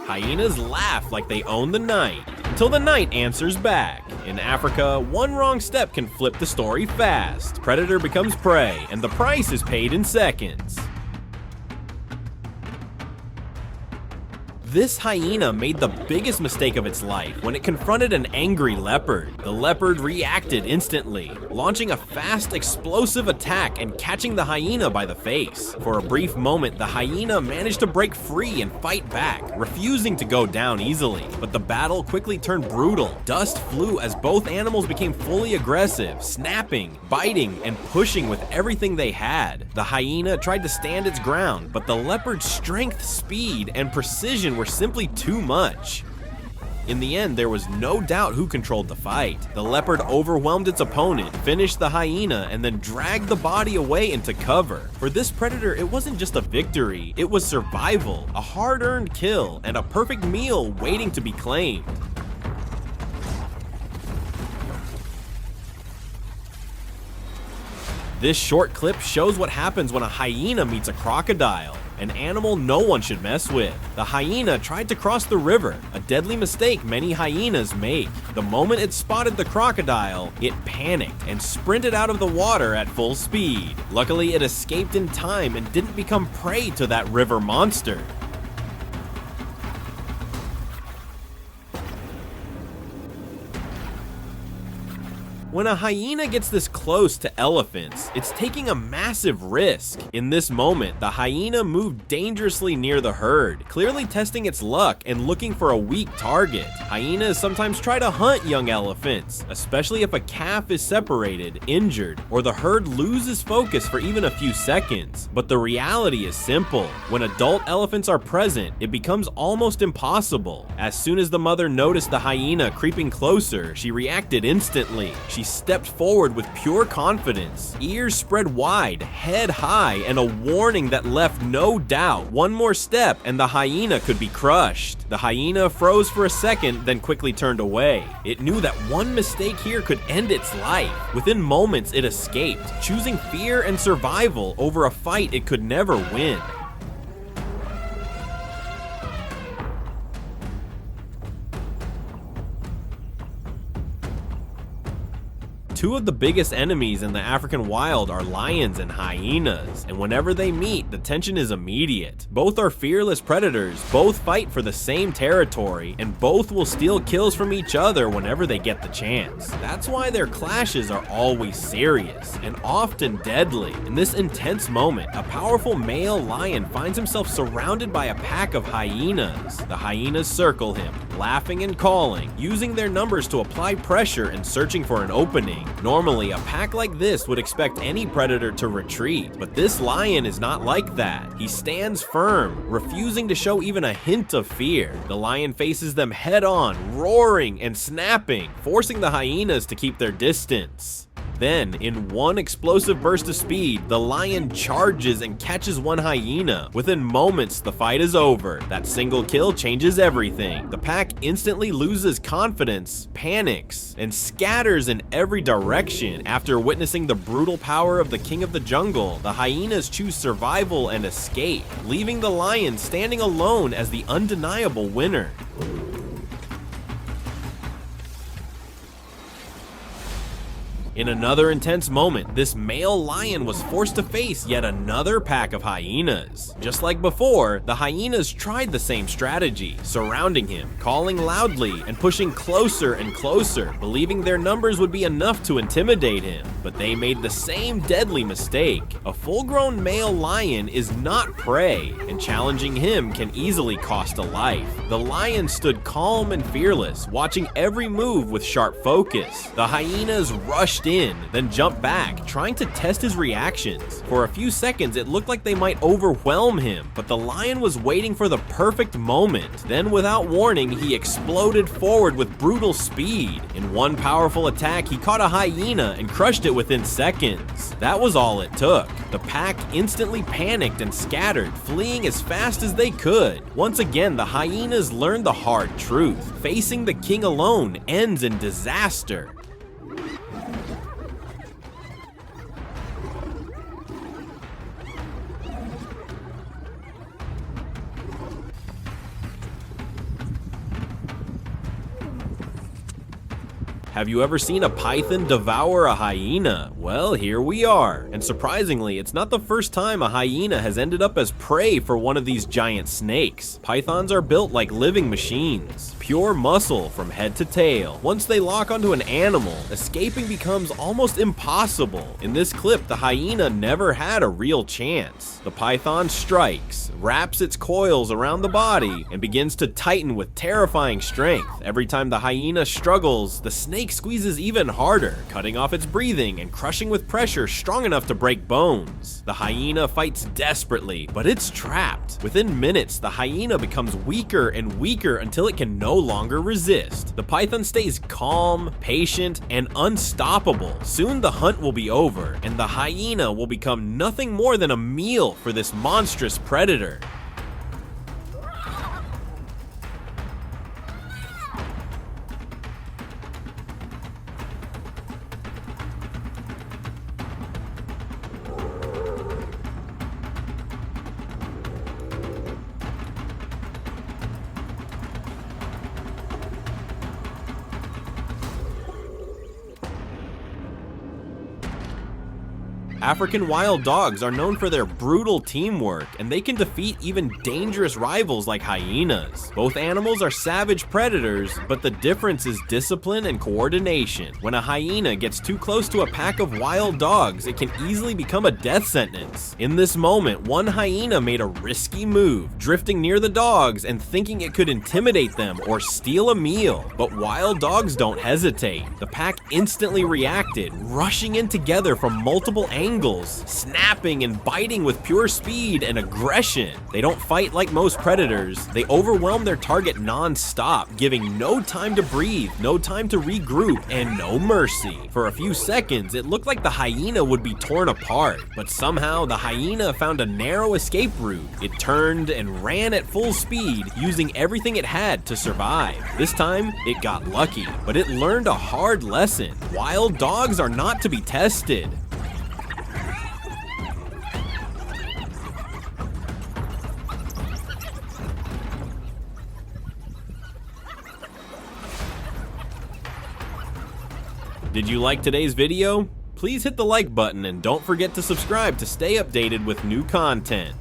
Hyenas laugh like they own the night, till the night answers back. In Africa, one wrong step can flip the story fast. Predator becomes prey, and the price is paid in seconds. This hyena made the biggest mistake of its life when it confronted an angry leopard. The leopard reacted instantly, launching a fast, explosive attack and catching the hyena by the face. For a brief moment, the hyena managed to break free and fight back, refusing to go down easily. But the battle quickly turned brutal. Dust flew as both animals became fully aggressive, snapping, biting, and pushing with everything they had. The hyena tried to stand its ground, but the leopard's strength, speed, and precision were simply too much. In the end, there was no doubt who controlled the fight. The leopard overwhelmed its opponent, finished the hyena, and then dragged the body away into cover. For this predator, it wasn't just a victory, it was survival, a hard-earned kill, and a perfect meal waiting to be claimed. This short clip shows what happens when a hyena meets a crocodile, an animal no one should mess with. The hyena tried to cross the river, a deadly mistake many hyenas make. The moment it spotted the crocodile, it panicked and sprinted out of the water at full speed. Luckily, it escaped in time and didn't become prey to that river monster. When a hyena gets this close to elephants, it's taking a massive risk. In this moment, the hyena moved dangerously near the herd, clearly testing its luck and looking for a weak target. Hyenas sometimes try to hunt young elephants, especially if a calf is separated, injured, or the herd loses focus for even a few seconds. But the reality is simple. When adult elephants are present, it becomes almost impossible. As soon as the mother noticed the hyena creeping closer, she reacted instantly. She stepped forward with pure confidence, ears spread wide, head high, and a warning that left no doubt. One more step and the hyena could be crushed. The hyena froze for a second, then quickly turned away. It knew that one mistake here could end its life. Within moments, it escaped, choosing fear and survival over a fight it could never win. Two of the biggest enemies in the African wild are lions and hyenas, and whenever they meet, the tension is immediate. Both are fearless predators, both fight for the same territory, and both will steal kills from each other whenever they get the chance. That's why their clashes are always serious, and often deadly. In this intense moment, a powerful male lion finds himself surrounded by a pack of hyenas. The hyenas circle him, laughing and calling, using their numbers to apply pressure and searching for an opening. Normally, a pack like this would expect any predator to retreat, but this lion is not like that. He stands firm, refusing to show even a hint of fear. The lion faces them head on, roaring and snapping, forcing the hyenas to keep their distance. Then, in one explosive burst of speed, the lion charges and catches one hyena. Within moments, the fight is over. That single kill changes everything. The pack instantly loses confidence, panics, and scatters in every direction. After witnessing the brutal power of the king of the jungle, the hyenas choose survival and escape, leaving the lion standing alone as the undeniable winner. In another intense moment, this male lion was forced to face yet another pack of hyenas. Just like before, the hyenas tried the same strategy, surrounding him, calling loudly, and pushing closer and closer, believing their numbers would be enough to intimidate him. But they made the same deadly mistake. A full-grown male lion is not prey, and challenging him can easily cost a life. The lion stood calm and fearless, watching every move with sharp focus. The hyenas rushed in, then jumped back, trying to test his reactions. For a few seconds, it looked like they might overwhelm him, but the lion was waiting for the perfect moment. Then, without warning, he exploded forward with brutal speed. In one powerful attack, he caught a hyena and crushed it within seconds. That was all it took. The pack instantly panicked and scattered, fleeing as fast as they could. Once again, the hyenas learned the hard truth. Facing the king alone ends in disaster. Have you ever seen a python devour a hyena? Well, here we are. And surprisingly, it's not the first time a hyena has ended up as prey for one of these giant snakes. Pythons are built like living machines. Pure muscle from head to tail. Once they lock onto an animal, escaping becomes almost impossible. In this clip, the hyena never had a real chance. The python strikes, wraps its coils around the body, and begins to tighten with terrifying strength. Every time the hyena struggles, the snake squeezes even harder, cutting off its breathing and crushing with pressure strong enough to break bones. The hyena fights desperately, but it's trapped. Within minutes, the hyena becomes weaker and weaker until it can no longer resist. The python stays calm, patient, and unstoppable. Soon the hunt will be over, and the hyena will become nothing more than a meal for this monstrous predator. African wild dogs are known for their brutal teamwork, and they can defeat even dangerous rivals like hyenas. Both animals are savage predators, but the difference is discipline and coordination. When a hyena gets too close to a pack of wild dogs, it can easily become a death sentence. In this moment, one hyena made a risky move, drifting near the dogs and thinking it could intimidate them or steal a meal. But wild dogs don't hesitate. The pack instantly reacted, rushing in together from multiple angles, snapping and biting with pure speed and aggression. They don't fight like most predators. They overwhelm their target non-stop, giving no time to breathe, no time to regroup, and no mercy. For a few seconds, it looked like the hyena would be torn apart, but somehow the hyena found a narrow escape route. It turned and ran at full speed, using everything it had to survive. This time, it got lucky, but it learned a hard lesson. Wild dogs are not to be tested. Did you like today's video? Please hit the like button and don't forget to subscribe to stay updated with new content.